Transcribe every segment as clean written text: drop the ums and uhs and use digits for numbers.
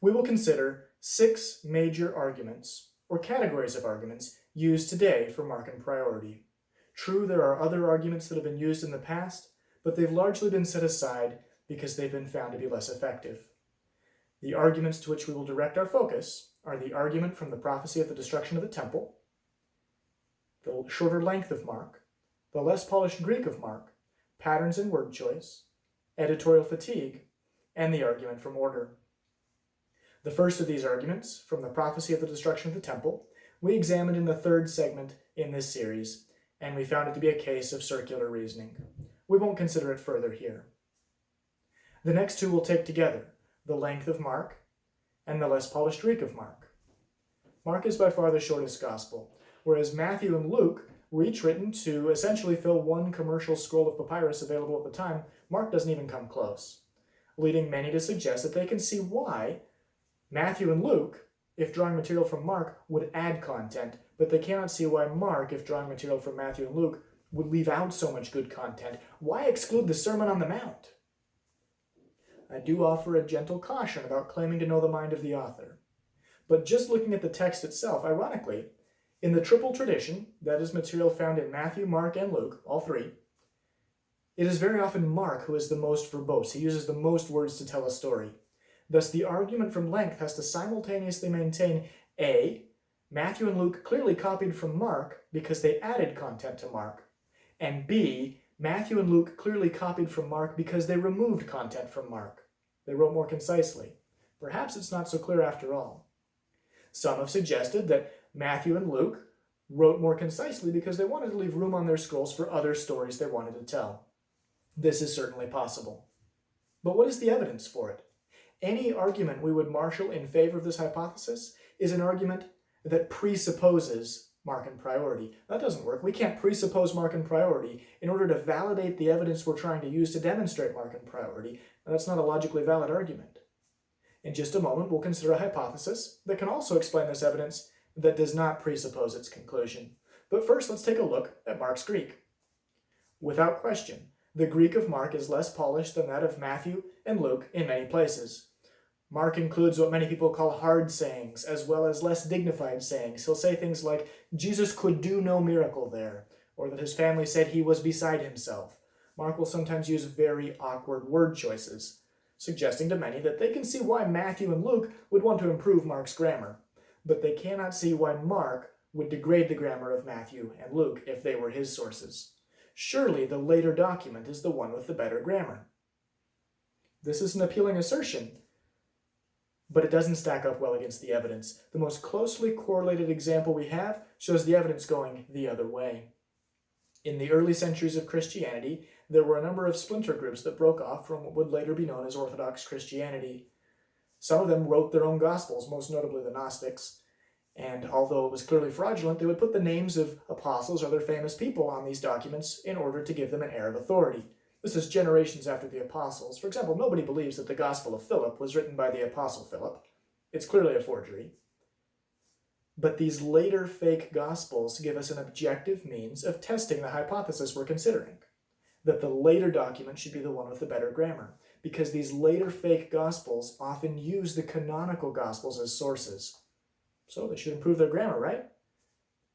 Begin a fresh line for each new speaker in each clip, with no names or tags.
we will consider 6 major arguments, or categories of arguments, used today for Markan priority. True, there are other arguments that have been used in the past, but they've largely been set aside because they've been found to be less effective. The arguments to which we will direct our focus are the argument from the prophecy of the destruction of the temple, the shorter length of Mark, the less polished Greek of Mark, patterns in word choice, editorial fatigue, and the argument from order. The first of these arguments, from the prophecy of the destruction of the temple, we examined in the 3rd segment in this series, and we found it to be a case of circular reasoning. We won't consider it further here. The next 2 we'll take together, the length of Mark and the less polished Greek of Mark. Mark is by far the shortest gospel, whereas Matthew and Luke were each written to essentially fill one commercial scroll of papyrus available at the time. Mark doesn't even come close, leading many to suggest that they can see why Matthew and Luke, if drawing material from Mark, would add content, but they cannot see why Mark, if drawing material from Matthew and Luke, would leave out so much good content. Why exclude the Sermon on the Mount? I do offer a gentle caution about claiming to know the mind of the author. But just looking at the text itself, ironically, in the triple tradition, that is material found in Matthew, Mark, and Luke, all 3, it is very often Mark who is the most verbose. He uses the most words to tell a story. Thus, the argument from length has to simultaneously maintain A, Matthew and Luke clearly copied from Mark because they added content to Mark, and B, Matthew and Luke clearly copied from Mark because they removed content from Mark. They wrote more concisely. Perhaps it's not so clear after all. Some have suggested that Matthew and Luke wrote more concisely because they wanted to leave room on their scrolls for other stories they wanted to tell. This is certainly possible. But what is the evidence for it? Any argument we would marshal in favor of this hypothesis is an argument that presupposes Markan priority. That doesn't work. We can't presuppose Markan priority in order to validate the evidence we're trying to use to demonstrate Markan priority. And that's not a logically valid argument. In just a moment, we'll consider a hypothesis that can also explain this evidence that does not presuppose its conclusion. But first, let's take a look at Mark's Greek. Without question, the Greek of Mark is less polished than that of Matthew and Luke in many places. Mark includes what many people call hard sayings, as well as less dignified sayings. He'll say things like, Jesus could do no miracle there, or that his family said he was beside himself. Mark will sometimes use very awkward word choices, suggesting to many that they can see why Matthew and Luke would want to improve Mark's grammar, but they cannot see why Mark would degrade the grammar of Matthew and Luke if they were his sources. Surely the later document is the one with the better grammar. This is an appealing assertion, but it doesn't stack up well against the evidence. The most closely correlated example we have shows the evidence going the other way. In the early centuries of Christianity, there were a number of splinter groups that broke off from what would later be known as Orthodox Christianity. Some of them wrote their own gospels, most notably the Gnostics, and although it was clearly fraudulent, they would put the names of apostles or other famous people on these documents in order to give them an air of authority. This is generations after the apostles. For example, nobody believes that the Gospel of Philip was written by the apostle Philip. It's clearly a forgery. But these later fake Gospels give us an objective means of testing the hypothesis we're considering, that the later document should be the one with the better grammar, because these later fake Gospels often use the canonical Gospels as sources. So they should improve their grammar, right?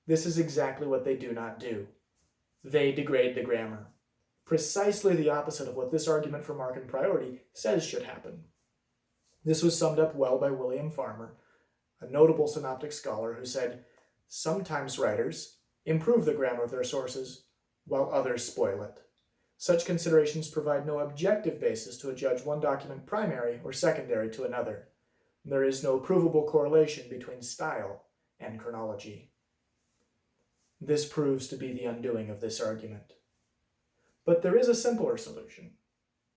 This is exactly what they do not do. They degrade the grammar. Precisely the opposite of what this argument for Markan priority says should happen. This was summed up well by William Farmer, a notable synoptic scholar who said, "Sometimes writers improve the grammar of their sources, while others spoil it. Such considerations provide no objective basis to adjudge one document primary or secondary to another. There is no provable correlation between style and chronology." This proves to be the undoing of this argument. But there is a simpler solution.